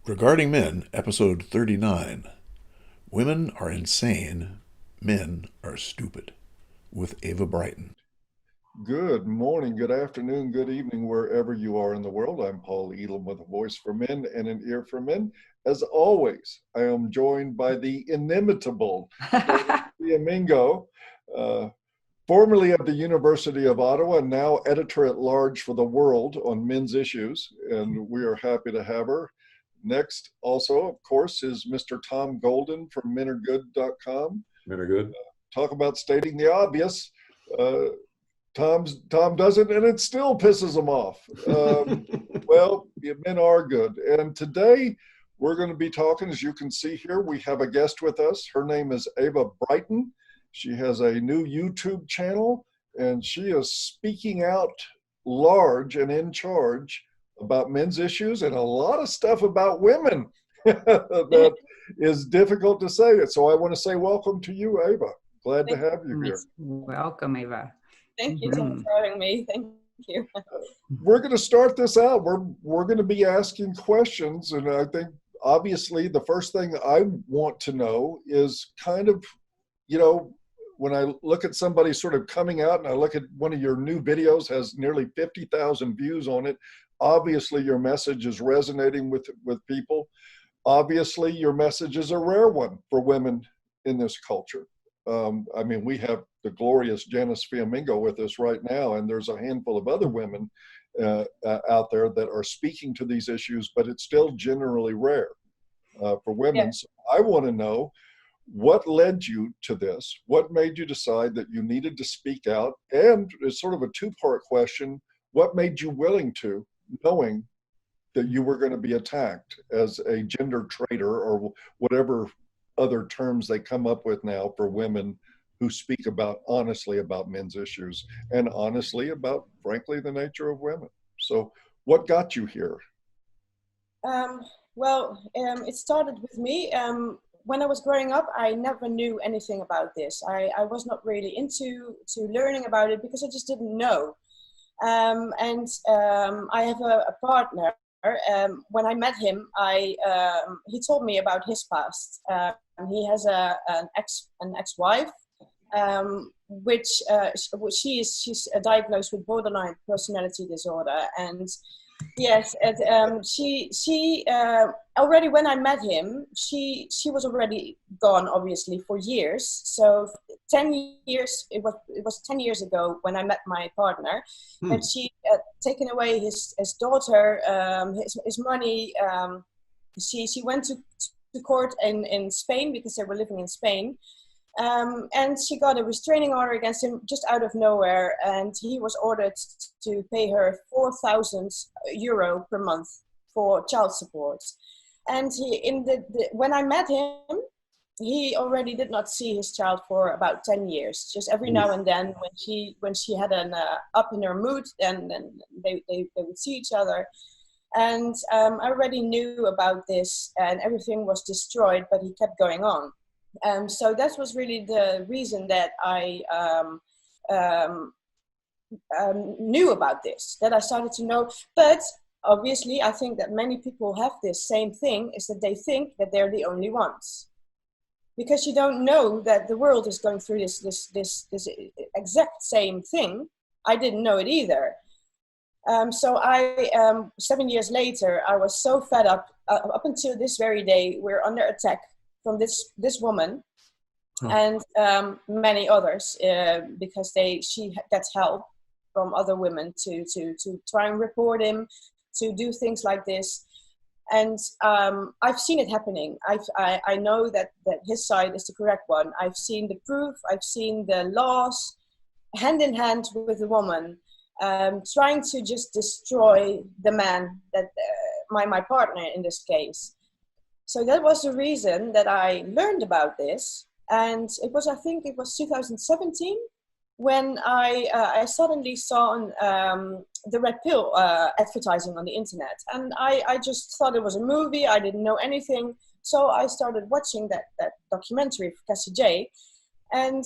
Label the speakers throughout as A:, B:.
A: Regarding Men, Episode 39. Women are insane, men are stupid. With Ava Brighton.
B: Good morning, good afternoon, good evening, wherever you are in the world. I'm Paul Elam with a voice for men and an ear for men. As always, I am joined by the inimitable Mingo, uh, formerly of the University of Ottawa, now editor at large for the world on men's issues, and we are happy to have her. Next, also, of course, is Mr. Tom Golden from menaregood.com.
C: Men are good.
B: Talk about stating the obvious. Uh, Tom doesn't, and it still pisses him off. Well, men are good. And today we're going to be talking, as you can see here, we have a guest with us. Her name is Ava Brighton. She has a new YouTube channel, and she is speaking out large and in charge about men's issues and a lot of stuff about women that is difficult to say. So I want to say welcome to you, Ava. Glad to have you here.
D: Welcome, Ava.
E: Thank you, Tom, for having me. Thank you.
B: We're going to start this out. We're going to be asking questions, and I think obviously the first thing I want to know is kind of, when I look at somebody sort of coming out, and I look at one of your new videos has nearly 50,000 views on it. Obviously, your message is resonating with people. Obviously, your message is a rare one for women in this culture. We have the glorious Janice Fiamingo with us right now, and there's a handful of other women out there that are speaking to these issues, but it's still generally rare for women. Yeah. So I want to know what led you to this? What made you decide that you needed to speak out? And it's sort of a two-part question. What made you willing to, knowing that you were going to be attacked as a gender traitor or whatever other terms they come up with now for women who speak honestly about men's issues and honestly about, frankly, the nature of women. So what got you here?
E: It started with me. When I was growing up, I never knew anything about this. I was not really into learning about it because I just didn't know. I have a partner. When I met him, he told me about his past. He has an ex-wife, she's diagnosed with borderline personality disorder, and yes, she already when I met him, she was already gone, obviously, for years. So 10 years, it was 10 years ago when I met my partner, and she taken away his daughter, his money. She went to court in Spain because they were living in Spain. And she got a restraining order against him just out of nowhere, and he was ordered to pay her €4,000 per month for child support. And when I met him, he already did not see his child for about 10 years. Just every now and then, when she had an up in her mood, then they would see each other. And I already knew about this, and everything was destroyed, but he kept going on. So that was really the reason that I knew about this, that I started to know. But obviously, I think that many people have this same thing, is that they think that they're the only ones. Because you don't know that the world is going through this exact same thing. I didn't know it either. So 7 years later, I was so fed up. Up until this very day, we're under attack from this woman and many others because she gets help from other women to try and report him, to do things like this. And I've seen it happening. I know that his side is the correct one. I've seen the proof. I've seen the laws hand in hand with the woman, trying to just destroy the man, that my partner in this case. So that was the reason that I learned about this. And I think it was 2017 when I suddenly saw the red pill advertising on the internet. And I just thought it was a movie. I didn't know anything. So I started watching that documentary of Cassie J. And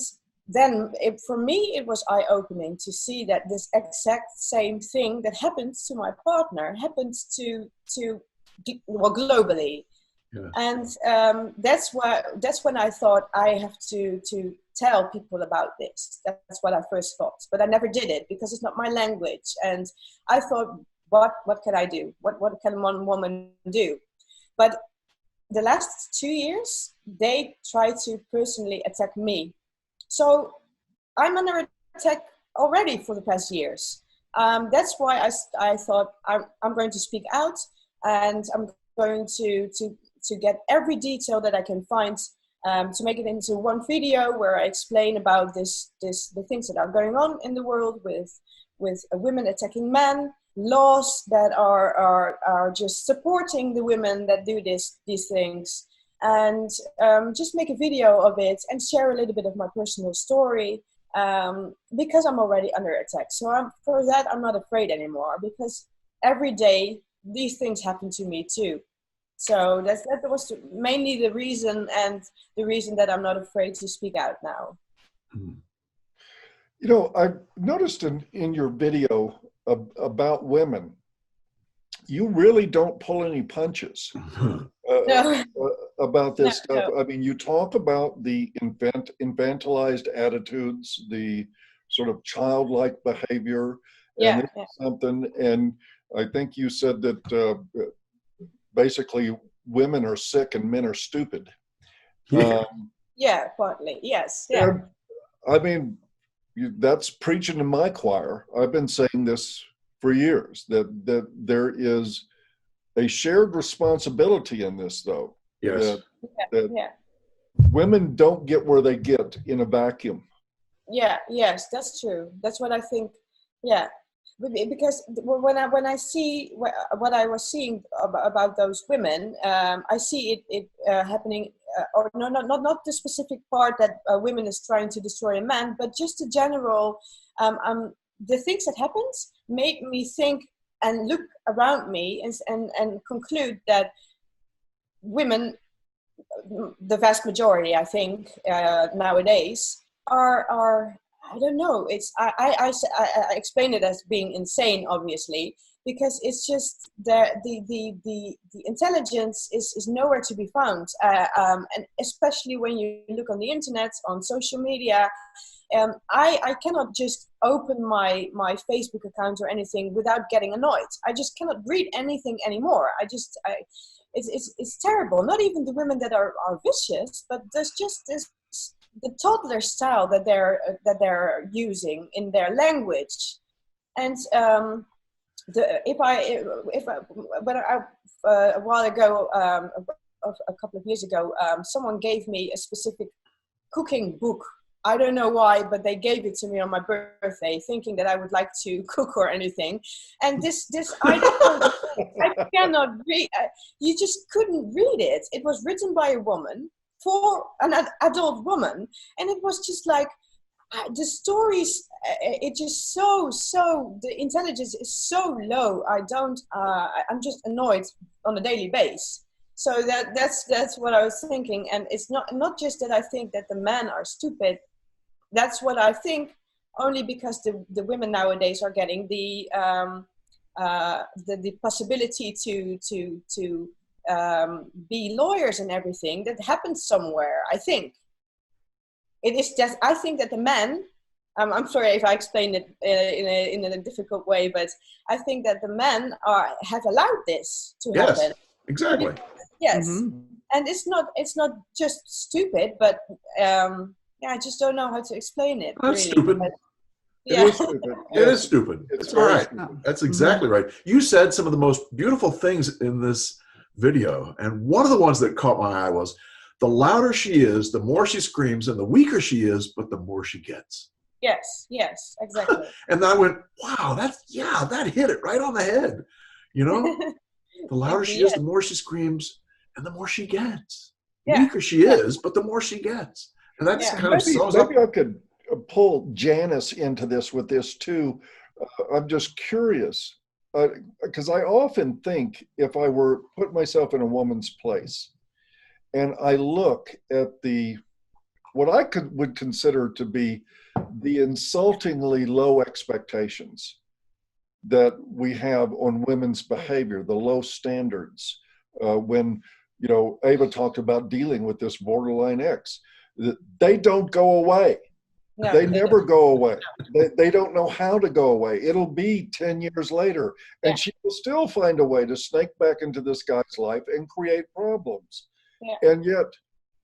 E: then for me, it was eye-opening to see that this exact same thing that happened to my partner happened to well, globally.
A: Yeah.
E: And that's when I thought I have to tell people about this. That's what I first thought, but I never did it because it's not my language. And I thought, what can I do? What can one woman do? But the last 2 years, they try to personally attack me. So I'm under attack already for the past years. That's why I thought I'm going to speak out, and I'm going to get every detail that I can find, to make it into one video where I explain about the things that are going on in the world with women attacking men, laws that are just supporting the women that do these things, and just make a video of it and share a little bit of my personal story, because I'm already under attack. So for that, I'm not afraid anymore, because every day these things happen to me too. So that was mainly the reason, and the reason that I'm not afraid to speak out now.
B: You know, I've noticed in your video about women, you really don't pull any punches
E: No.
B: about this
E: No,
B: stuff.
E: no.
B: I mean, you talk about the infantilized attitudes, the sort of childlike behavior, and
E: Yeah,
B: this
E: yeah.
B: is something. And I think you said that basically women are sick and men are stupid.
A: Yeah.
E: Yeah, partly. Yes. Yeah.
B: And I mean, that's preaching to my choir. I've been saying this for years, that there is a shared responsibility in this, though.
A: Yes.
B: That
E: Yeah.
B: women don't get where they get in a vacuum.
E: Yeah. Yes, that's true. That's what I think. Yeah. Because when I see what I was seeing about those women, I see it happening, or not the specific part that a woman is trying to destroy a man, but just the general, the things that happens make me think and look around me and conclude that women, the vast majority, I think, nowadays are I don't know. It's I explain it as being insane, obviously, because it's just the intelligence is nowhere to be found, and especially when you look on the internet, on social media. I cannot just open my Facebook account or anything without getting annoyed. I just cannot read anything anymore. It's terrible. Not even the women that are vicious, but there's just this the toddler style that they're using in their language. And a while ago, a couple of years ago, someone gave me a specific cooking book. I don't know why, but they gave it to me on my birthday, thinking that I would like to cook or anything. And this I cannot read. You just couldn't read it. It was written by a woman for an adult woman, and it was just like the stories. It just so the intelligence is so low. I'm just annoyed on a daily basis. So that's what I was thinking, and it's not just that I think that the men are stupid. That's what I think, only because the women nowadays are getting the possibility to be lawyers and everything. That happens somewhere. I think it is just. I think that the men. I'm sorry if I explained it in a difficult way, but I think that the men have allowed this to happen.
A: Yes, exactly.
E: Yes,
A: Mm-hmm.
E: and it's not just stupid, but I just don't know how to explain it.
A: That's
E: really.
A: stupid.
E: But,
B: It
E: yeah.
B: is stupid.
A: It is stupid.
B: It's
A: It's all
B: very
A: right.
B: stupid.
A: That's exactly right. You said some of the most beautiful things in this video, and one of the ones that caught my eye was, the louder she is, the more she screams, and the weaker she is, but the more she gets.
E: Yes, exactly.
A: And I went, wow, that hit it right on the head. You know, the louder she is, the more she screams, and the more she gets.
E: Yeah.
A: Weaker she is, but the more she gets. And that's kind of sums up.
B: Maybe I could pull Janice into this with this too. I'm just curious, because I often think, if I were put myself in a woman's place, and I look at what I would consider to be the insultingly low expectations that we have on women's behavior, the low standards. when, you know, Ava talked about dealing with this borderline X. They don't go away.
E: No,
B: They never go away. They don't know how to go away. It'll be 10 years later, and she will still find a way to snake back into this guy's life and create problems.
E: Yeah.
B: And yet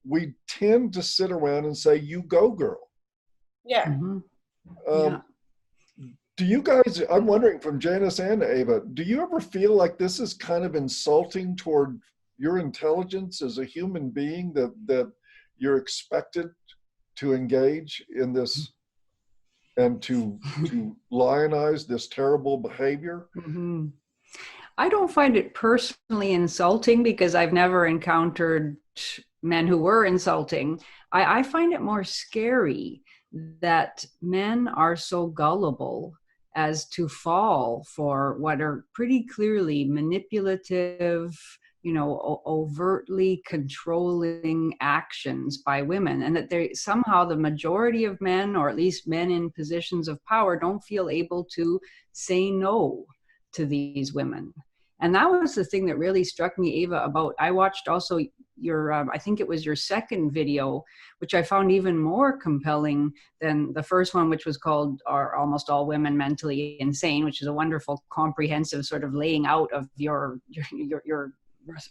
B: we tend to sit around and say, you go, girl.
E: Yeah.
C: Mm-hmm. Yeah.
B: Do you guys, I'm wondering from Janice and Ava, do you ever feel like this is kind of insulting toward your intelligence as a human being, that you're expected to engage in this and to lionize this terrible behavior?
C: Mm-hmm. I don't find it personally insulting because I've never encountered men who were insulting. I find it more scary that men are so gullible as to fall for what are pretty clearly manipulative, you know, overtly controlling actions by women, and that they somehow, the majority of men, or at least men in positions of power, don't feel able to say no to these women. And that was the thing that really struck me, Ava, about, I watched also your, I think it was your second video, which I found even more compelling than the first one, which was called Are Almost All Women Mentally Insane, which is a wonderful, comprehensive sort of laying out of your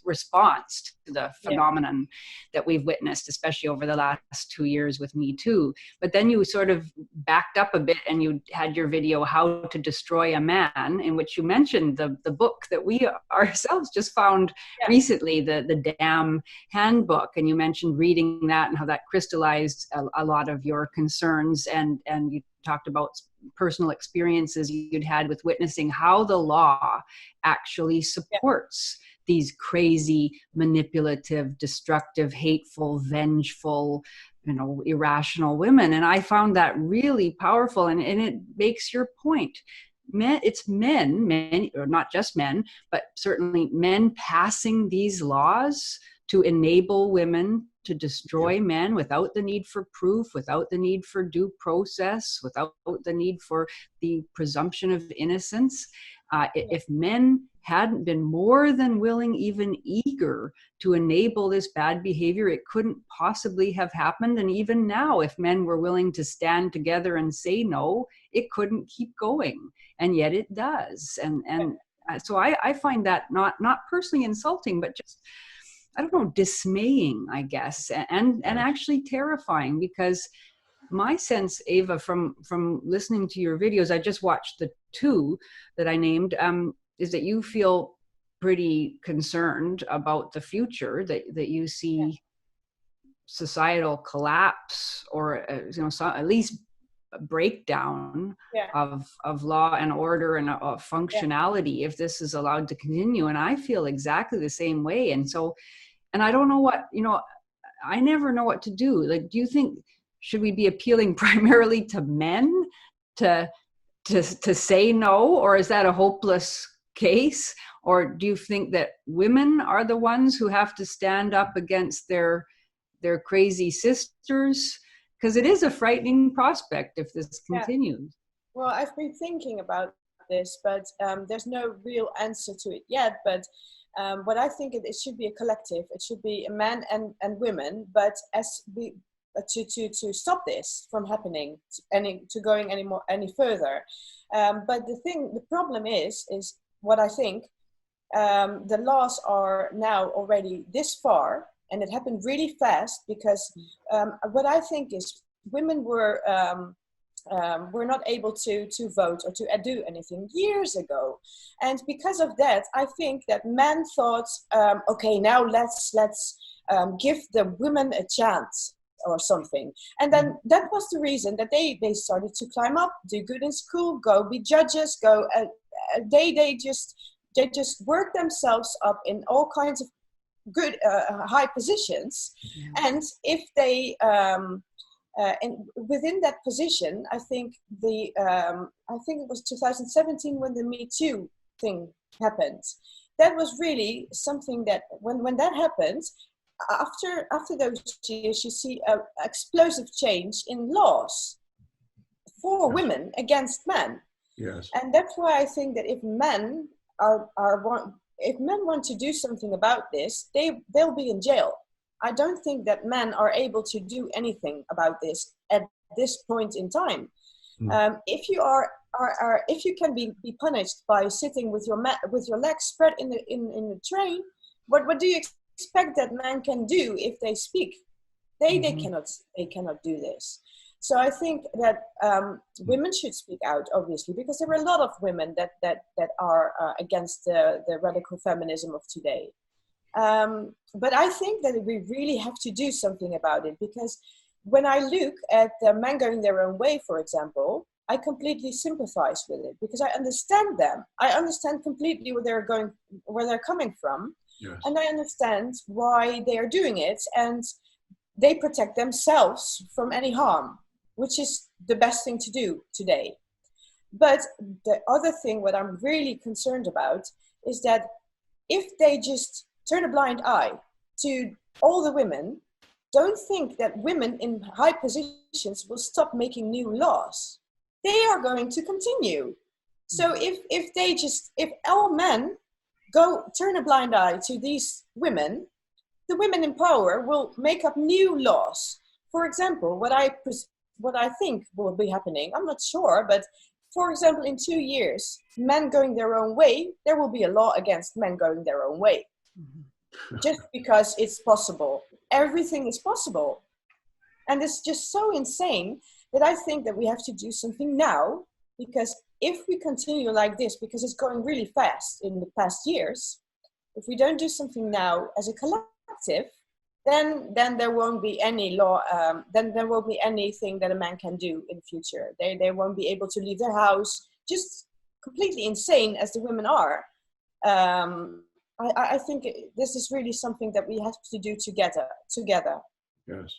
C: response to the phenomenon that we've witnessed, especially over the last 2 years with Me Too. But then you sort of backed up a bit and you had your video, How to Destroy a Man, in which you mentioned the book that we ourselves just found recently, the Damn Handbook. And you mentioned reading that and how that crystallized a lot of your concerns. And you talked about personal experiences you'd had with witnessing how the law actually supports these crazy, manipulative, destructive, hateful, vengeful, you know, irrational women. And I found that really powerful. And it makes your point. It's men, or not just men, but certainly men passing these laws to enable women to destroy men without the need for proof, without the need for due process, without the need for the presumption of innocence. If men hadn't been more than willing, even eager to enable this bad behavior, it couldn't possibly have happened. And even now, if men were willing to stand together and say no, it couldn't keep going. And yet it does. And so I find that not personally insulting, but just, I don't know, dismaying, I guess, and actually terrifying, because my sense, Ava, from listening to your videos, I just watched the 2 that I named, is that you feel pretty concerned about the future, that you see societal collapse, or at least a breakdown of law and order and of functionality if this is allowed to continue. And I feel exactly the same way. And so, and I don't know what, I never know what to do. Like, do you think, should we be appealing primarily to men to say no, or is that a hopeless case? Or do you think that women are the ones who have to stand up against their crazy sisters? Because it is a frightening prospect if this continues.
E: Well, I've been thinking about this, but there's no real answer to it yet. But what I think, it should be a collective. It should be men and women. But as we to stop this from happening to going any further. But the problem is what I think, the laws are now already this far, and it happened really fast because what I think is women were not able to vote or to do anything years ago. And because of that, I think that men thought, okay, now let's give the women a chance or something. And then that was the reason that they started to climb up, do good in school, go be judges, go, they just work themselves up in all kinds of good high positions. And if they and within that position, I think it was 2017 when the Me Too thing happened. That was really something that when that happened, after those years, you see an explosive change in laws for women against men.
A: Yes.
E: And that's why I think that if men are if men want to do something about this, they'll be in jail. I don't think that men are able to do anything about this at this point in time. If you if you can be punished by sitting with your legs spread in the train, what do you expect that men can do if they speak? They cannot do this. So I think that women should speak out, obviously, because there are a lot of women that are against the radical feminism of today. But I think that we really have to do something about it, because when I look at the men going their own way, for example, I completely sympathize with it, because I understand them. I understand completely where they're coming from,
A: Yes.
E: and I understand why they are doing it, and they protect themselves from any harm, which is the best thing to do today. But the other thing, what I'm really concerned about, is that if they just turn a blind eye to all the women, don't think that women in high positions will stop making new laws. They are going to continue. So if all men turn a blind eye to these women, the women in power will make up new laws. For example, what I think will be happening, I'm not sure, but for example, in 2 years, men going their own way, there will be a law against men going their own way. Just because it's possible. Everything is possible. And it's just so insane that I think that we have to do something now, because if we continue like this, because it's going really fast in the past years, if we don't do something now as a collective, then there won't be any law, then there won't be anything that a man can do in the future. They won't be able to leave their house, just completely insane as the women are. I think this is really something that we have to do together.
A: Yes.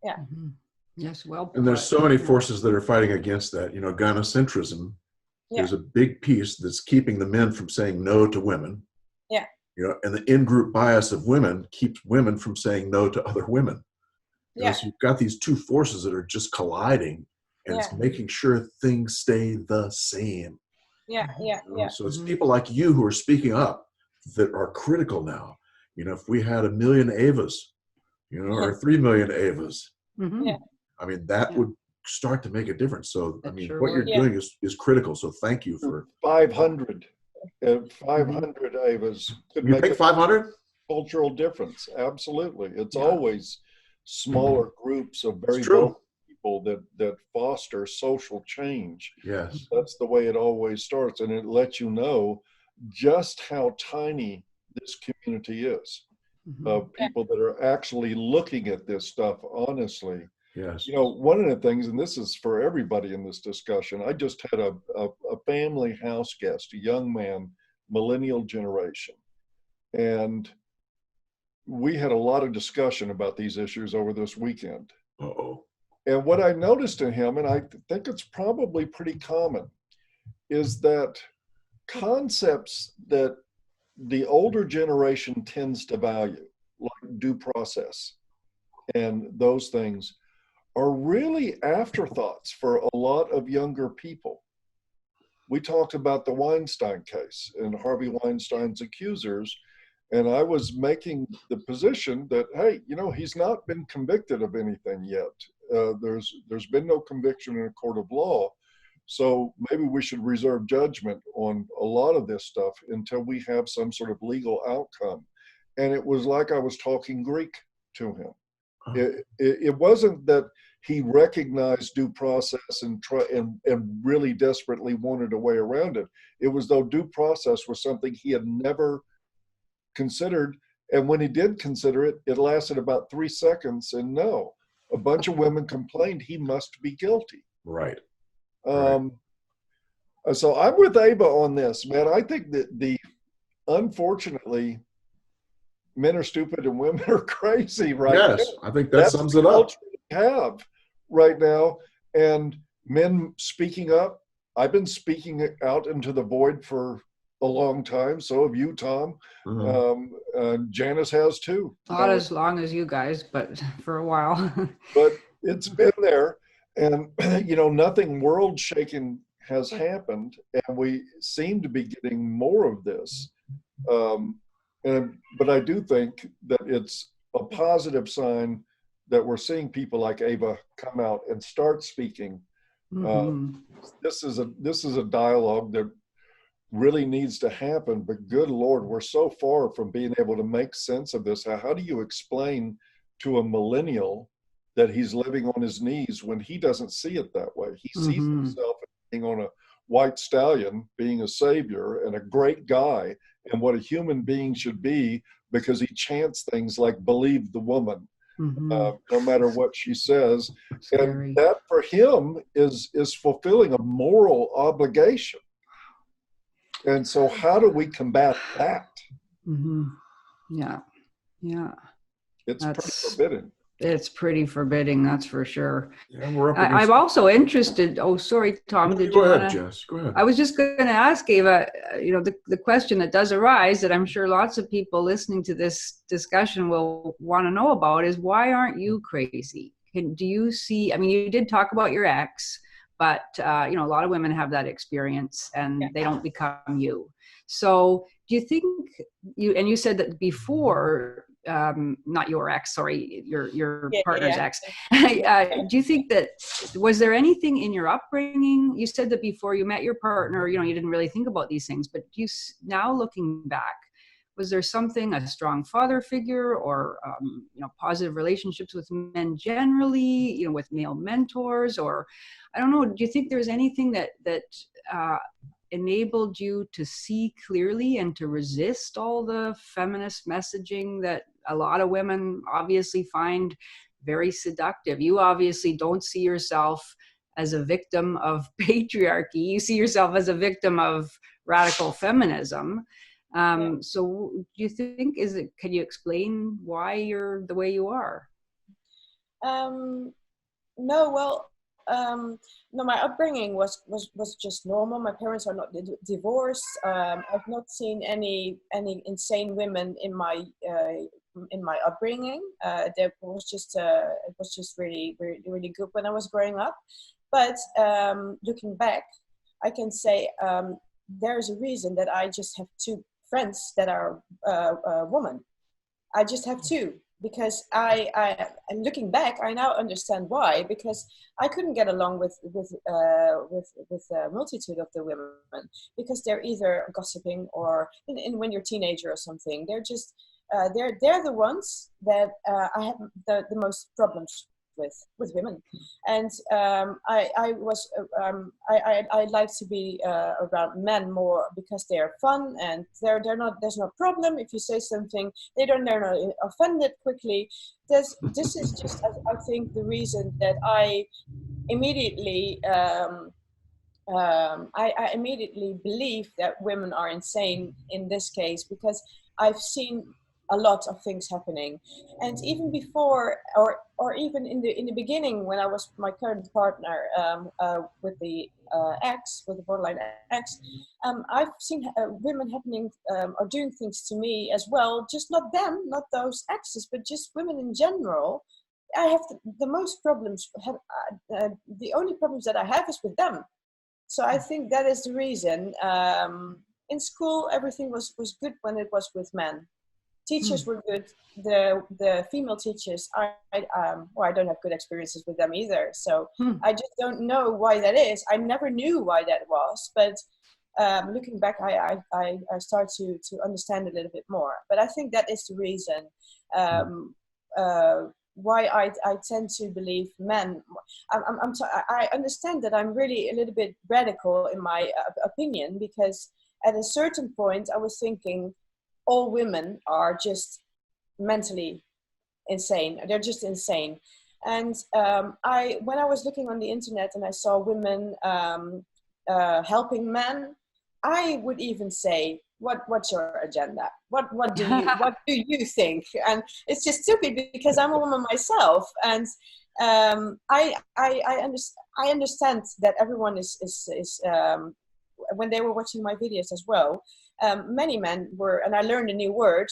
E: Yeah.
C: Mm-hmm. Yes, well.
A: And there's so many forces that are fighting against that. You know, gynocentrism is a big piece that's keeping the men from saying no to women.
E: Yeah.
A: You know, and the in-group bias of women keeps women from saying no to other women. You know, so you've got these two forces that are just colliding, and it's making sure things stay the same.
E: Yeah.
A: So it's people like you who are speaking up that are critical now. You know, if we had 1 million Avas, you know, or 3 million Avas, I mean, that would start to make a difference. So, I mean, what you're doing is critical. So thank you for
B: 500. 500 Avas could
A: you
B: make
A: think 500
B: cultural difference. Absolutely. It's always smaller groups of very vocal people that foster social change.
A: Yes.
B: That's the way it always starts. And it lets you know just how tiny this community is of people that are actually looking at this stuff honestly.
A: Yes.
B: You know, one of the things, and this is for everybody in this discussion, I just had a family house guest, a young man, millennial generation. And we had a lot of discussion about these issues over this weekend.
A: Uh-oh.
B: And what I noticed in him, and I think it's probably pretty common, is that concepts that the older generation tends to value, like due process and those things, are really afterthoughts for a lot of younger people. We talked about the Weinstein case and Harvey Weinstein's accusers, and I was making the position that, hey, you know, he's not been convicted of anything yet. There's been no conviction in a court of law, so maybe we should reserve judgment on a lot of this stuff until we have some sort of legal outcome. And it was like I was talking Greek to him. It wasn't that he recognized due process and really desperately wanted a way around it. It was though due process was something he had never considered. And when he did consider it, it lasted about 3 seconds. And no, a bunch of women complained he must be guilty.
A: Right.
B: So I'm with Ava on this, man. I think that unfortunately, men are stupid and women are crazy right now.
A: Yes, I think that sums it up.
B: We have right now, and men speaking up. I've been speaking out into the void for a long time. So have you, Tom. Janice has too.
C: Not as long as you guys, but for a while.
B: But it's been there, and you know, nothing world-shaking has happened, and we seem to be getting more of this. But I do think that it's a positive sign that we're seeing people like Ava come out and start speaking. This is a dialogue that really needs to happen, but good Lord, we're so far from being able to make sense of this. How do you explain to a millennial that he's living on his knees when he doesn't see it that way? He sees himself as being on a white stallion, being a savior and a great guy, and what a human being should be, because he chants things like "believe the woman," no matter what she says. And that for him is fulfilling a moral obligation. And so how do we combat that?
C: Yeah.
B: It's pretty forbidding.
C: It's pretty forbidding, that's for sure.
A: Yeah, we're up
C: I'm also interested. Oh, sorry, Tom. Did you
A: go ahead, Jess? Go ahead.
C: I was just going to ask Ava, the question that does arise that I'm sure lots of people listening to this discussion will want to know about is, why aren't you crazy? Do you see, I mean, you did talk about your ex, but a lot of women have that experience and they don't become you. So do you think you said that before, not your ex, sorry, your partner's ex. Do you think that, was there anything in your upbringing? You said that before you met your partner, you didn't really think about these things, but now looking back, was there something, a strong father figure, or positive relationships with men generally, with male mentors, or I don't know, do you think there's anything that enabled you to see clearly and to resist all the feminist messaging that a lot of women obviously find very seductive? You obviously don't see yourself as a victim of patriarchy. You see yourself as a victim of radical feminism. So do you think, can you explain why you're the way you are?
E: No, well, no, my upbringing was just normal. My parents are not divorced. I've not seen any insane women in my upbringing. It was just really, really, really good when I was growing up. But looking back, I can say there's a reason that I just have two friends that are women. I just have two. Because I'm looking back, I now understand why. Because I couldn't get along with a multitude of the women, because they're either gossiping or when you're a teenager or something, they're just they're the ones that I have the most problems with women. And I like to be around men more, because they're fun and they're not, there's no problem if you say something, they're not offended quickly. This is just I think the reason that I immediately I immediately believe that women are insane in this case, because I've seen a lot of things happening. And even before, or even in the beginning, when I was my current partner, with the borderline ex, I've seen women happening or doing things to me as well. Just not them, not those exes, but just women in general. I have the most problems. The only problems that I have is with them. So I think that is the reason. In school, everything was good when it was with men. Teachers were good. The female teachers, I don't have good experiences with them either. So I just don't know why that is. I never knew why that was. But looking back, I start to understand a little bit more. But I think that is the reason why I tend to believe men. I understand that I'm really a little bit radical in my opinion, because at a certain point I was thinking, all women are just mentally insane. They're just insane. And when I was looking on the internet and I saw women helping men, I would even say, what's your agenda? What do you think? And it's just stupid, because I'm a woman myself, and I understand that everyone is when they were watching my videos as well. Many men were, and I learned a new word,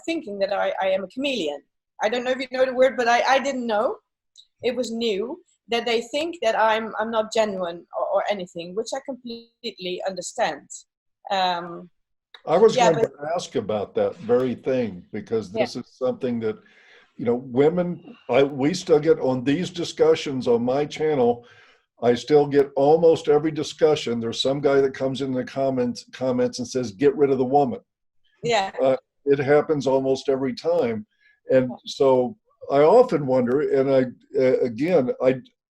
E: thinking that I am a chameleon. I don't know if you know the word, but I didn't know. It was new, that they think that I'm not genuine or anything, which I completely understand.
B: I was
E: Yeah,
B: going to ask about that very thing, because
E: yeah,
B: this is something that, you know, women, we still get on these discussions on my channel. I still get almost every discussion. There's some guy that comes in the comments and says, get rid of the woman.
E: yeah,
B: It happens almost every time. And so I often wonder, and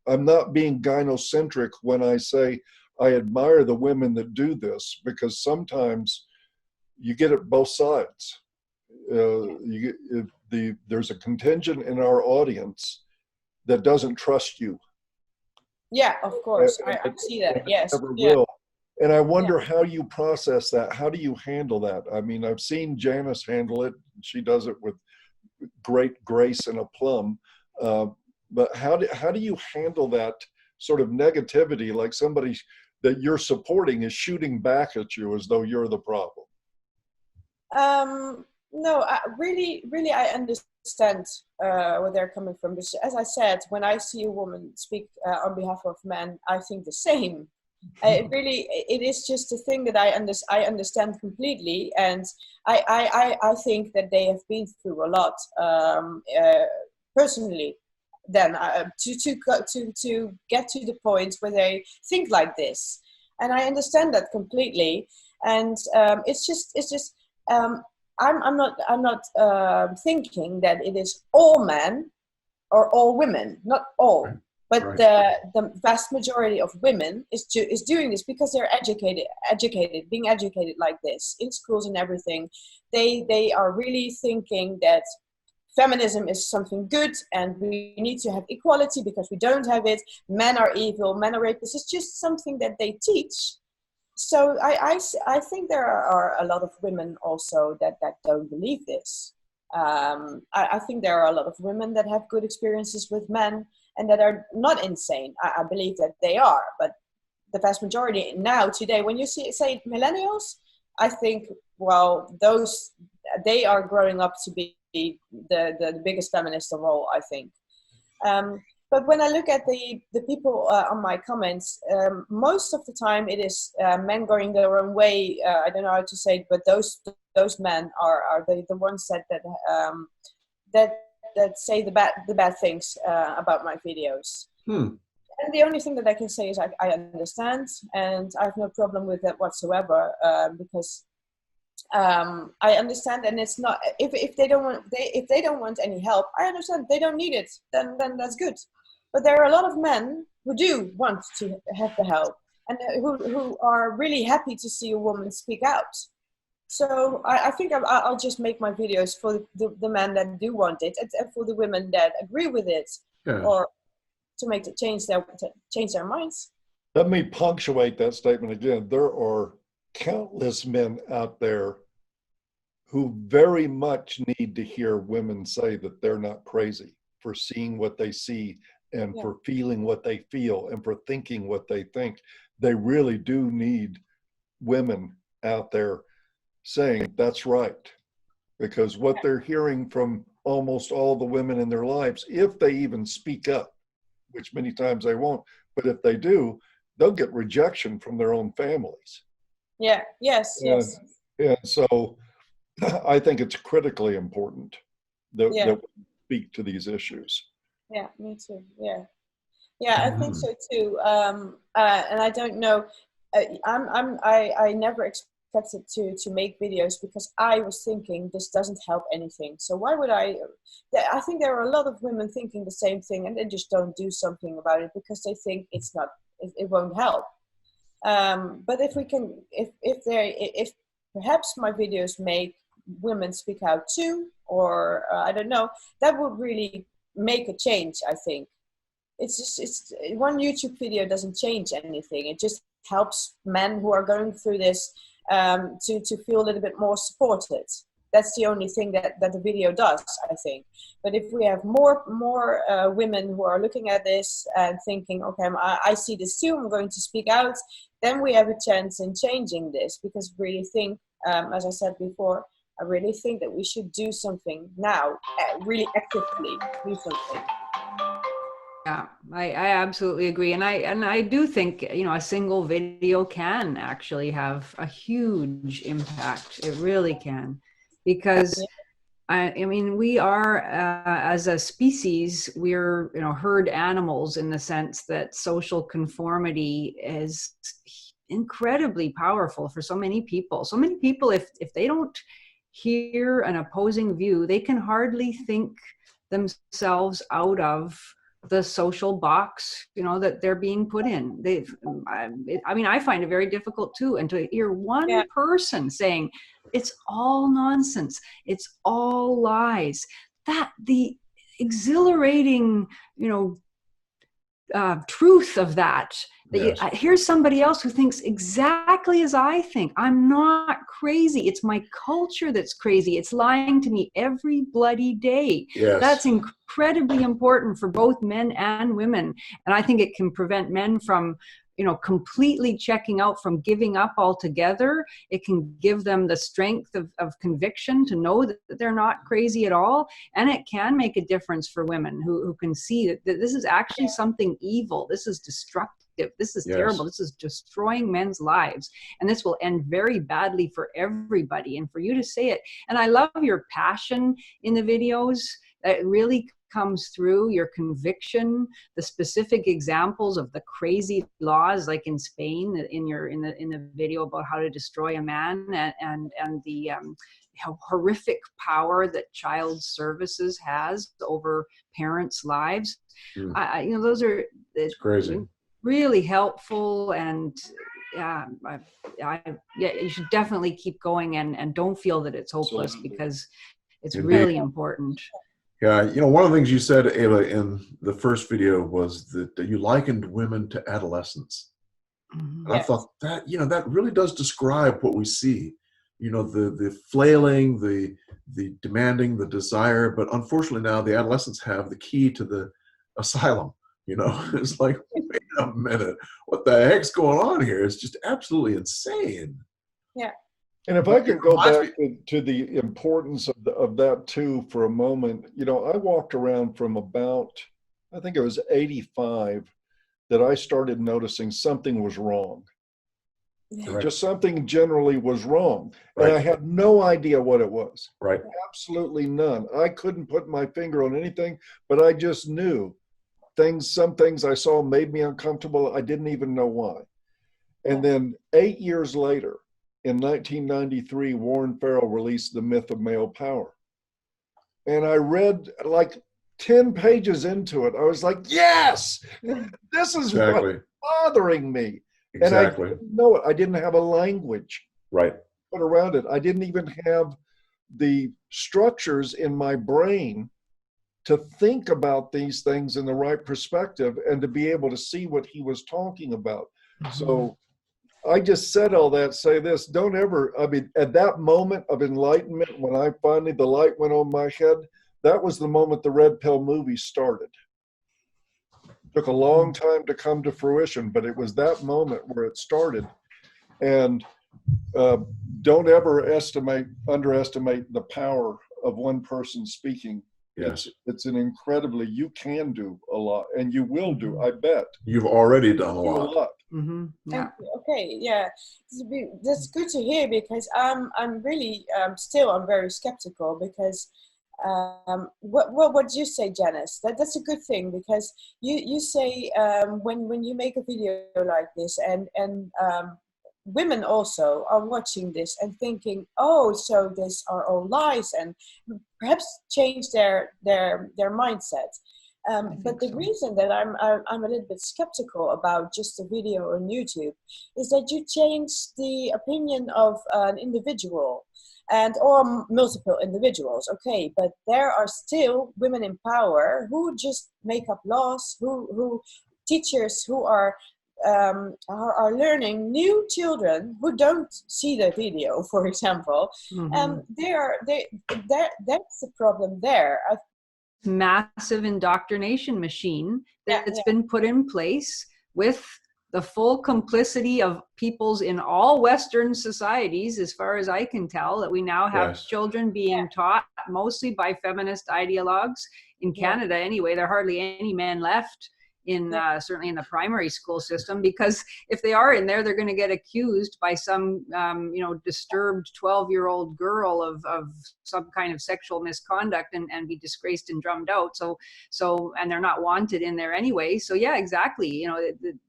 B: I'm not being gynocentric when I say I admire the women that do this, because sometimes you get it both sides. There's a contingent in our audience that doesn't trust you.
E: yeah, of course. I see that. Yes.
B: Never
E: Yeah.
B: will. And I
E: Yeah.
B: wonder how you process that. How do you handle that? I mean, I've seen Janice handle it. She does it with great grace and aplomb. But how do you handle that sort of negativity, like somebody that you're supporting is shooting back at you as though you're the problem?
E: No, really, I understand where they're coming from. Because as I said, when I see a woman speak on behalf of men, I think the same. It is just a thing that I understand completely, and I think that they have been through a lot personally. Then to get to the point where they think like this, and I understand that completely. And it's just I'm not thinking that it is all men or all women, not all.
A: Right.
E: But
A: Right.
E: the vast majority of women is doing this because they're being educated like this in schools and everything. They are really thinking that feminism is something good and we need to have equality because we don't have it. Men are evil, men are rapists. It's just something that they teach. So I think there are a lot of women also that don't believe this. I think there are a lot of women that have good experiences with men and that are not insane. I believe that they are, but the vast majority now today, when you say millennials, I think, well, they are growing up to be the biggest feminist of all, I think. But when I look at the people on my comments, most of the time it is men going their own way. I don't know how to say it, but those men are the ones that say the bad things about my videos. And the only thing that I can say is I understand, and I have no problem with that whatsoever, because I understand, and it's not if they don't want any help, I understand they don't need it. Then that's good. But there are a lot of men who do want to have the help, and who are really happy to see a woman speak out. So I think I'll just make my videos for the men that do want it, and for the women that agree with it,
A: Yeah.
E: or to make it change their minds.
B: Let me punctuate that statement again. There are countless men out there who very much need to hear women say that they're not crazy for seeing what they see, and for feeling what they feel, and for thinking what they think. They really do need women out there saying that's right, because what they're hearing from almost all the women in their lives, if they even speak up, which many times they won't, but if they do, they'll get rejection from their own families.
E: Yeah. Yes.
B: And so I think it's critically important that we speak to these issues.
E: Yeah, me too. Yeah, I think so too. And I don't know. I never expected to make videos because I was thinking this doesn't help anything. So why would I? I think there are a lot of women thinking the same thing, and they just don't do something about it because they think it won't help. But if perhaps my videos make women speak out too, or I don't know, that would really make a change. I think it's one YouTube video doesn't change anything. It just helps men who are going through this to feel a little bit more supported. That's the only thing that the video does, I think. But if we have more women who are looking at this and thinking, okay, I see this too, I'm going to speak out, then we have a chance in changing this. Because I really think, as I said before, I really think that we should do something now, really actively do something.
C: Yeah, I absolutely agree. And I do think, you know, a single video can actually have a huge impact. It really can. Because I mean, we are, as a species, we're, you know, herd animals in the sense that social conformity is incredibly powerful for so many people. So many people, if they don't hear an opposing view, they can hardly think themselves out of the social box, you know, that they're being put in. I mean, I find it very difficult too. And to hear one person saying, it's all nonsense, it's all lies, that the exhilarating, you know, truth of that. Here's somebody else who thinks exactly as I think. I'm not crazy. It's my culture that's crazy. It's lying to me every bloody day.
A: Yes.
C: That's incredibly important for both men and women. And I think it can prevent men from, you know, completely checking out, from giving up altogether. It can give them the strength of conviction to know that they're not crazy at all. And it can make a difference for women who can see that this is actually something evil. This is destructive. This is terrible. This is destroying men's lives. And this will end very badly for everybody. And for you to say it, and I love your passion in the videos. That really comes through, your conviction, the specific examples of the crazy laws, like in Spain, in the video about how to destroy a man, and the horrific power that child services has over parents' lives. You know, those are, it's
A: crazy,
C: really helpful. And you should definitely keep going, and don't feel that it's hopeless. Absolutely. Because it's really important.
A: Yeah, you know, one of the things you said, Ava, in the first video was that you likened women to adolescents. And I thought that, you know, that really does describe what we see. You know, the flailing, the demanding, the desire. But unfortunately now the adolescents have the key to the asylum. You know, it's like, wait a minute, what the heck's going on here? It's just absolutely insane.
E: Yeah.
B: And if I could go back to the importance of that too for a moment, you know, I walked around from about, I think it was 85, that I started noticing something was wrong. Right. Just something generally was wrong. Right. And I had no idea what it was.
A: Right.
B: Absolutely none. I couldn't put my finger on anything, but I just knew some things I saw made me uncomfortable. I didn't even know why. And then 8 years later, in 1993, Warren Farrell released The Myth of Male Power. And I read like 10 pages into it. I was like, yes, this is what's bothering me.
A: Exactly.
B: And I didn't know it. I didn't have a language put around it. I didn't even have the structures in my brain to think about these things in the right perspective and to be able to see what he was talking about. So I just said all that, say this, don't ever, I mean, at that moment of enlightenment, when I finally, the light went on my head, that was the moment the Red Pill movie started. It took a long time to come to fruition, but it was that moment where it started. And don't ever underestimate the power of one person speaking.
A: Yes.
B: It's an incredibly, you can do a lot, and you will do, I bet.
A: You've already done a lot.
C: Mm-hmm. Yeah.
E: Okay, yeah, that's good to hear, because I'm really I'm very skeptical, because what you say, Janice, that's a good thing, because you say when you make a video like this, and women also are watching this and thinking, oh, so these are all lies, and perhaps change their mindset. But the reason that I'm a little bit skeptical about just a video on YouTube is that you change the opinion of an individual, or multiple individuals. Okay, but there are still women in power who just make up laws, who teachers who are learning new children who don't see the video, for example. That's the problem there.
C: Massive indoctrination machine that's been put in place with the full complicity of peoples in all Western societies, as far as I can tell, that we now have
A: Yes.
C: children being taught mostly by feminist ideologues. In Canada, anyway, there are hardly any men left in certainly in the primary school system, because if they are in there, they're going to get accused by some disturbed 12-year-old girl of some kind of sexual misconduct and be disgraced and drummed out. So and they're not wanted in there anyway. So yeah, exactly.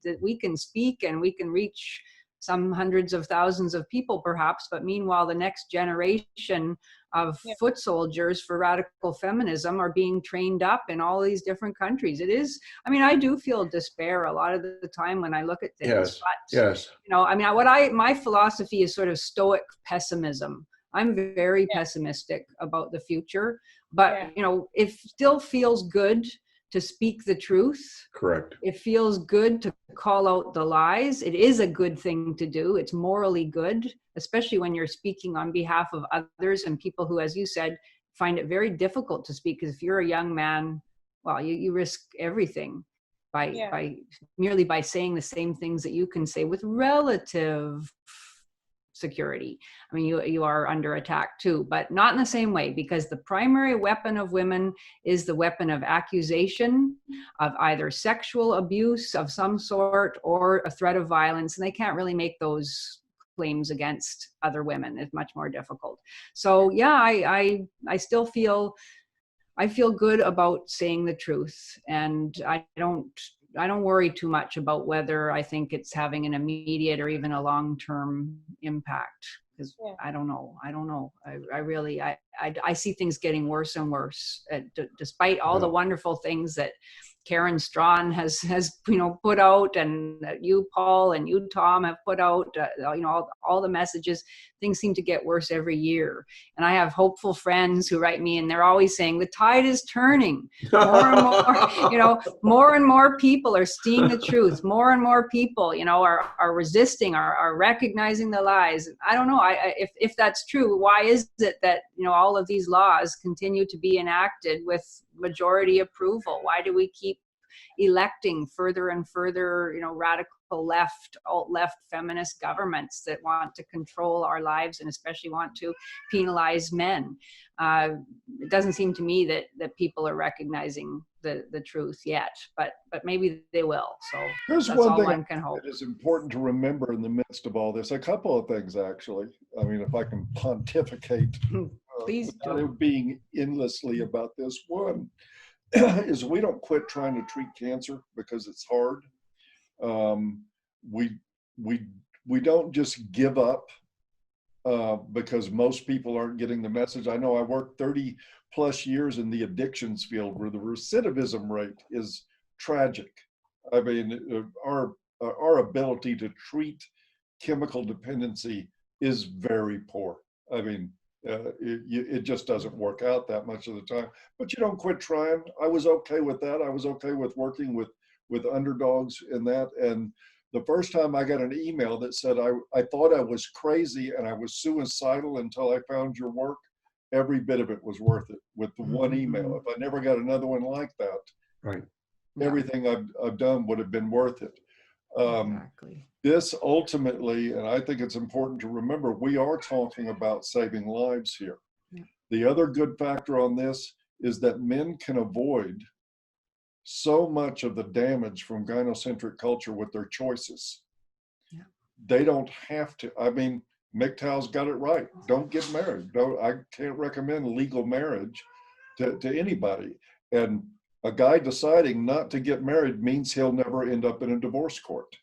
C: That we can speak and we can reach some hundreds of thousands of people perhaps, but meanwhile the next generation of foot soldiers for radical feminism are being trained up in all these different countries. It is, I mean, I do feel despair a lot of the time when I look at things.
A: Yes.
C: But,
A: Yes.
C: I mean, my philosophy is sort of stoic pessimism. I'm very pessimistic about the future, but it still feels good to speak the truth.
A: Correct.
C: It feels good to call out the lies. It is a good thing to do. It's morally good, especially when you're speaking on behalf of others and people who, as you said, find it very difficult to speak. Because if you're a young man, well, you risk everything by merely by saying the same things that you can say with relative security. I mean, you are under attack too, but not in the same way, because the primary weapon of women is the weapon of accusation of either sexual abuse of some sort or a threat of violence, and they can't really make those claims against other women. It's much more difficult. So yeah, I still feel good about saying the truth, and I don't worry too much about whether I think it's having an immediate or even a long-term impact, because I don't know. I really see things getting worse and worse, despite all the wonderful things that Karen Strawn has put out, and you, Paul, and you, Tom, have put out. All the messages. Things seem to get worse every year, and I have hopeful friends who write me, and they're always saying the tide is turning. More and more, more and more people are seeing the truth. More and more people, are resisting, are recognizing the lies. I don't know. If that's true, why is it that all of these laws continue to be enacted with majority approval? Why do we keep electing further and further, radical left, alt-left feminist governments that want to control our lives and especially want to penalize men? It doesn't seem to me that people are recognizing the truth yet, but maybe they will. So
B: here's
C: that's
B: one
C: all
B: thing
C: one can hope.
B: that is important to remember in the midst of all this. A couple of things, actually. I mean, if I can pontificate,
C: Please
B: without
C: do.
B: it being endlessly about this. One is we don't quit trying to treat cancer because it's hard. We don't just give up because most people aren't getting the message. I know I worked 30 plus years in the addictions field where the recidivism rate is tragic. I mean, our ability to treat chemical dependency is very poor. I mean, it just doesn't work out that much of the time, but you don't quit trying. I was okay with that. I was okay with working with underdogs in that. And the first time I got an email that said I thought I was crazy and I was suicidal until I found your work, every bit of it was worth it with the one email. If I never got another one like that,
A: right,
B: everything I've done would have been worth it.
C: Exactly.
B: This ultimately, and I think it's important to remember, we are talking about saving lives here.
C: Yeah.
B: The other good factor on this is that men can avoid so much of the damage from gynocentric culture with their choices.
C: Yeah.
B: They don't have to. I mean, MGTOW's got it right. Don't get married. I can't recommend legal marriage to anybody. And a guy deciding not to get married means he'll never end up in a divorce court.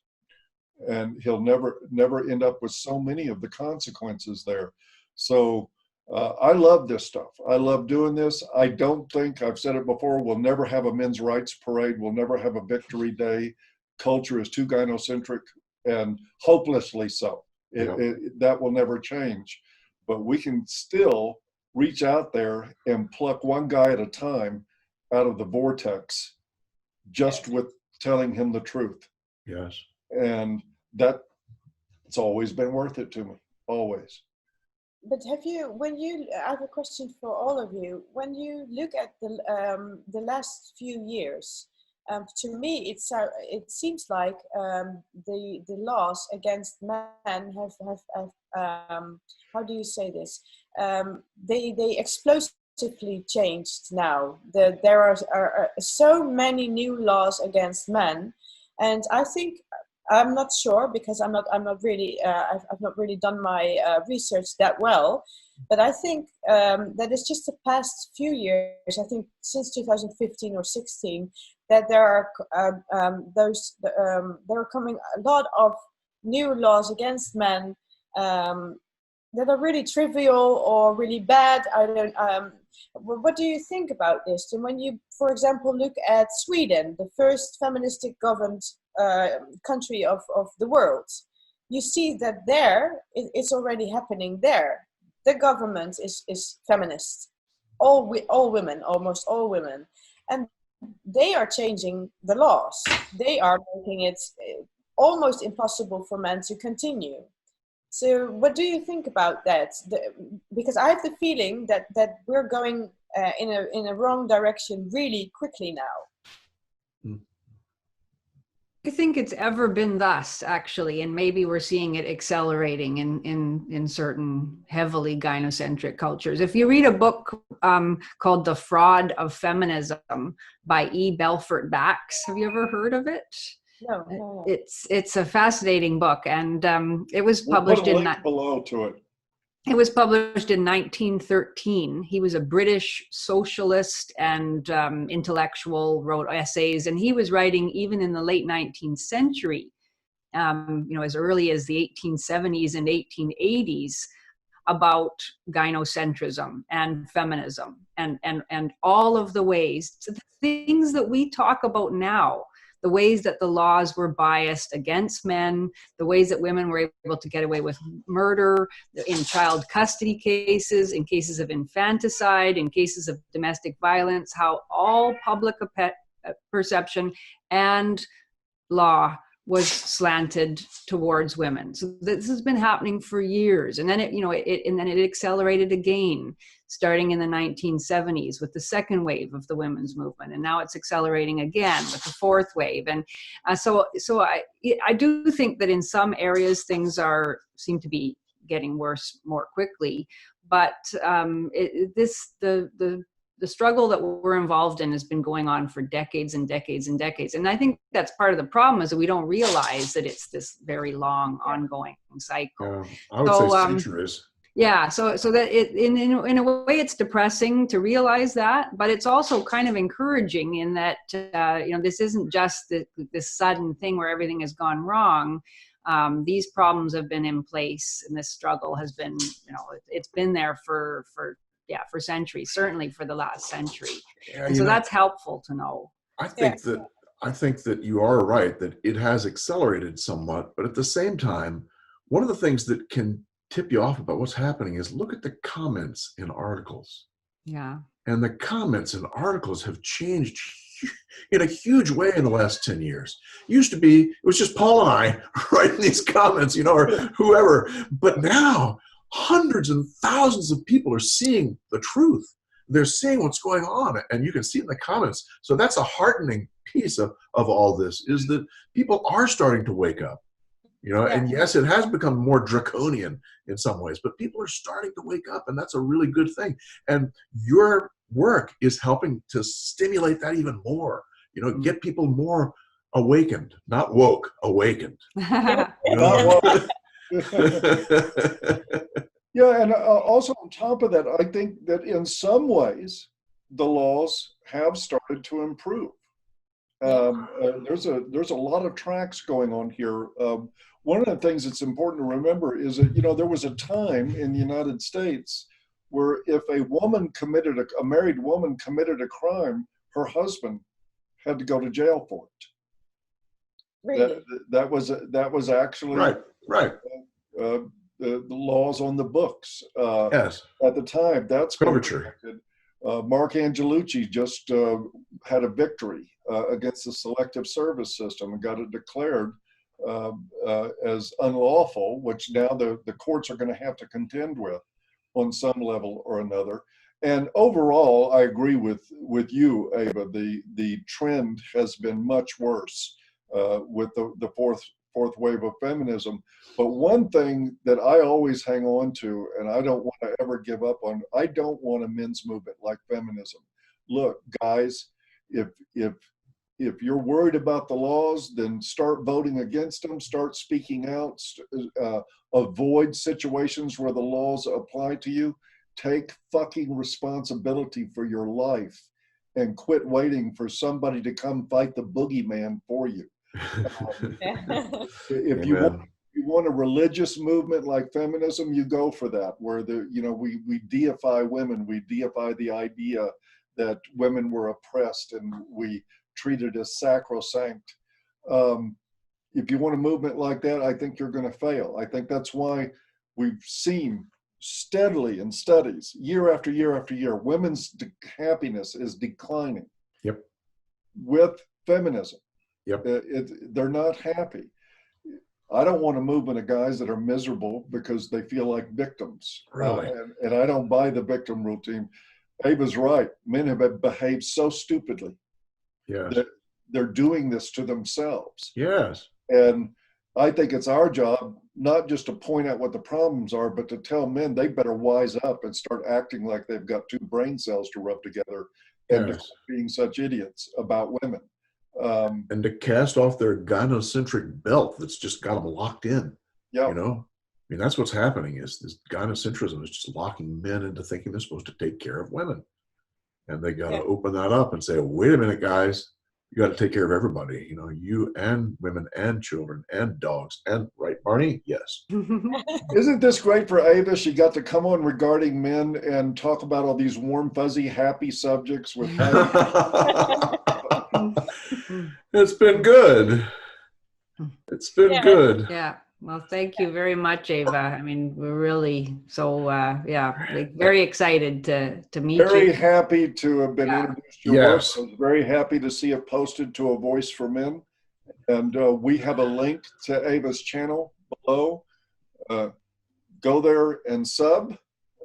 B: And he'll never end up with so many of the consequences there. So I love this stuff. I love doing this. I don't think, I've said it before, we'll never have a men's rights parade. We'll never have a victory day. Culture is too gynocentric and hopelessly so. That will never change. But we can still reach out there and pluck one guy at a time out of the vortex just with telling him the truth.
A: yes.
B: And it's always been worth it to me, always.
E: But I have a question for all of you. When you look at the last few years, to me, it seems like the laws against men have how do you say this? They explosively changed now. There are so many new laws against men, and I think I'm not sure because I'm not really I've not really done my research that well. But I think that it's just the past few years, I think since 2015 or 16, that there are coming a lot of new laws against men that are really trivial or really bad. I don't. What do you think about this? And when you, for example, look at Sweden, the first feministic governed country of the world, you see that there it's already happening there. The government is feminist, all women, almost all women, and they are changing the laws. They are making it almost impossible for men to continue. So what do you think about that? Because I have the feeling that we're going in a wrong direction really quickly now.
C: I think it's ever been thus, actually, and maybe we're seeing it accelerating in certain heavily gynocentric cultures. If you read a book called The Fraud of Feminism by E. Belfort Bax, have you ever heard of it?
E: No.
C: It's a fascinating book, and it was published
B: we'll put a link below to it.
C: It was published in 1913. He was a British socialist and intellectual, wrote essays, and he was writing even in the late 19th century, as early as the 1870s and 1880s, about gynocentrism and feminism and all of the ways, the things that we talk about now. The ways that the laws were biased against men, the ways that women were able to get away with murder in child custody cases, in cases of infanticide, in cases of domestic violence, how all public perception and law was slanted towards women. So this has been happening for years, and then it accelerated again, starting in the 1970s with the second wave of the women's movement, and now it's accelerating again with the fourth wave. And so I do think that in some areas things seem to be getting worse more quickly, but the struggle that we're involved in has been going on for decades and decades and decades. And I think that's part of the problem, is that we don't realize that it's this very long ongoing cycle.
A: I would say centuries.
C: Yeah, so that in a way it's depressing to realize that, but it's also kind of encouraging in that this isn't just this sudden thing where everything has gone wrong. These problems have been in place, and this struggle has been, it's been there for centuries, certainly for the last century. And so that's helpful to know.
A: I think that you are right, that it has accelerated somewhat, but at the same time, one of the things that can tip you off about what's happening is look at the comments in articles.
C: Yeah.
A: And the comments in articles have changed in a huge way in the last 10 years. It used to be, it was just Paul and I writing these comments, or whoever. But now hundreds and thousands of people are seeing the truth. They're seeing what's going on, and you can see it in the comments. So that's a heartening piece of all this, is that people are starting to wake up. And yes, it has become more draconian in some ways, but people are starting to wake up, and that's a really good thing. And your work is helping to stimulate that even more, get people more awakened, not woke, awakened.
B: Yeah, and also on top of that, I think that in some ways, the laws have started to improve. There's a lot of tracks going on here. One of the things that's important to remember is that there was a time in the United States where if a married woman committed a crime, her husband had to go to jail for it.
E: Really?
B: That was actually
A: right.
B: The laws on the books
A: yes.
B: at the time. That's
A: coverture.
B: Mark Angelucci just had a victory against the selective service system and got it declared as unlawful, which now the courts are going to have to contend with on some level or another. And overall, I agree with you, Ava. The trend has been much worse with the fourth wave of feminism. But one thing that I always hang on to, and I don't want to ever give up on, I don't want a men's movement like feminism. Look, guys, if you're worried about the laws, then start voting against them, start speaking out, avoid situations where the laws apply to you. Take fucking responsibility for your life and quit waiting for somebody to come fight the boogeyman for you. If you want a religious movement like feminism, you go for that, where we deify women, we deify the idea that women were oppressed and we treat it as sacrosanct. If you want a movement like that, I think you're going to fail. I think that's why we've seen steadily in studies, year after year after year, women's happiness is declining.
A: Yep.
B: With feminism.
A: Yep.
B: They're not happy. I don't want a movement of guys that are miserable because they feel like victims.
A: Really?
B: And I don't buy the victim routine. Ava's right. Men have behaved so stupidly.
A: Yes.
B: That they're doing this to themselves.
A: Yes.
B: And I think it's our job not just to point out what the problems are, but to tell men they better wise up and start acting like they've got two brain cells to rub together and
A: Yes.
B: being such idiots about women.
A: And to cast off their gynocentric belt that's just got them locked in.
B: Yeah.
A: You know, I mean, that's what's happening is this gynocentrism is just locking men into thinking they're supposed to take care of women. And they got to open that up and say, wait a minute, guys, you got to take care of everybody. You know, you and women and children and dogs and, right, Barney? Yes.
B: Isn't this great for Ava? She got to come on Regarding Men and talk about all these warm, fuzzy, happy subjects with
A: It's been good. It's been good.
C: Yeah. Well, thank you very much, Ava. I mean, we're really very excited to meet you.
B: Very happy to have been introduced to your work.
A: Yes.
B: I was very happy to see it posted to A Voice for Men. And we have a link to Ava's channel below. Go there and sub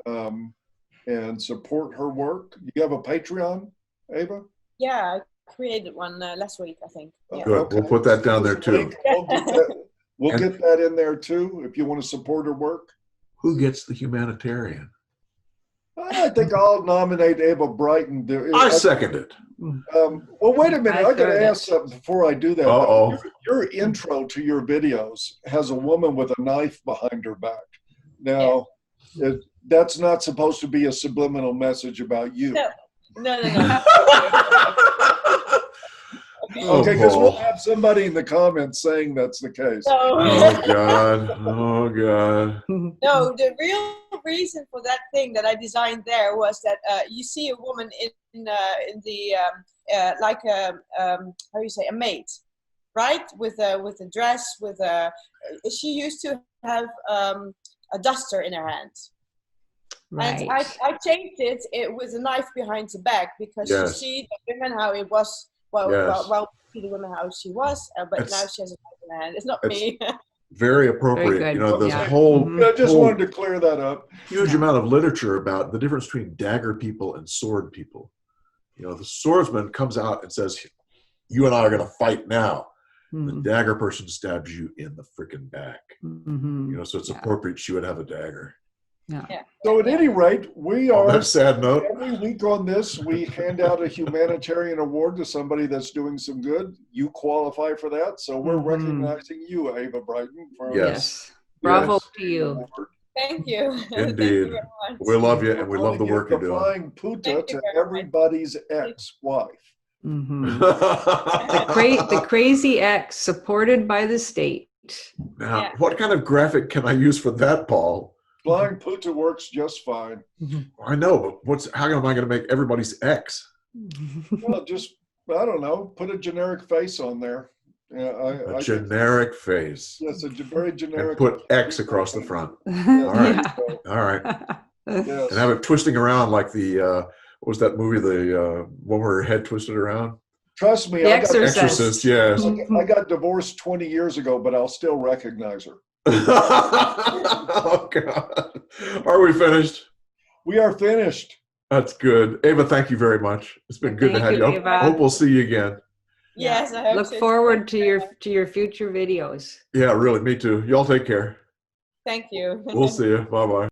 B: and support her work. You have a Patreon, Ava?
E: Yeah, I created one last week, I think. Yeah.
A: Good.
B: Okay.
A: We'll put that down there too.
B: We'll get that in there too if you want to support her work.
A: Who gets the humanitarian?
B: I think I'll nominate Ava Brighton.
A: I second it.
B: Well, wait a minute. I got to ask something before I do that.
A: Uh-oh.
B: Your intro to your videos has a woman with a knife behind her back. Now, that's not supposed to be a subliminal message about you.
E: No.
B: Okay, because we'll have somebody in the comments saying that's the case.
A: Oh God! Oh God!
E: No, the real reason for that thing that I designed there was that you see a woman in the like a how you say, a maid, right? With a dress, she used to have a duster in her hand.
C: Right.
E: And I changed it with a knife behind the back because you see the women how it was. Well, see the woman how she was, but now she has a knife in her hand. It's not me.
A: Very appropriate.
C: Very
A: you know, there's
C: Yeah.
A: a whole
B: I just wanted to clear that up.
A: huge amount of literature about the difference between dagger people and sword people. You know, the swordsman comes out and says, "You and I are going to fight now." The dagger person stabs you in the freaking back. You know, so it's appropriate she would have a dagger.
C: Yeah.
B: So at any rate, we
A: On
B: are
A: that sad note,
B: every week on this, we hand out a humanitarian award to somebody that's doing some good. You qualify for that, so we're recognizing you, Ava Brighton. For
C: Yes. Bravo
A: Yes.
C: to you.
B: award.
E: Thank you.
A: Indeed.
E: Thank you very much.
A: We love you and we love the work you're doing.
B: Flying puta
E: Thank you
B: to
E: very much.
B: everybody's ex-wife.
C: The crazy ex supported by the state.
A: Now, what kind of graphic can I use for that, Paul?
B: Flying puta works just fine.
A: I know, but how am I going to make everybody's ex?
B: Well, just, I don't know, put a generic face on there.
A: A generic face.
B: Yes, a very generic.
A: And put X across the front.
B: All
A: right. All right.
B: Yes.
A: And have it twisting around like the, what was that movie, the one where her head twisted around?
B: Trust me,
C: The
B: I got,
C: Exorcist.
A: Yes.
B: I got divorced 20 years ago, but I'll still recognize her.
A: Oh, God. Are we finished?
B: We are finished.
A: That's good. Ava, thank you very much. It's been good to
C: Thank
A: have
C: you,
A: you.
C: Ava.
A: I hope we'll see you again.
E: Yes, I hope
C: Look
E: so.
C: forward to your future videos.
A: Yeah, really. Me too. Y'all take care.
E: Thank you.
A: We'll see you. Bye-bye.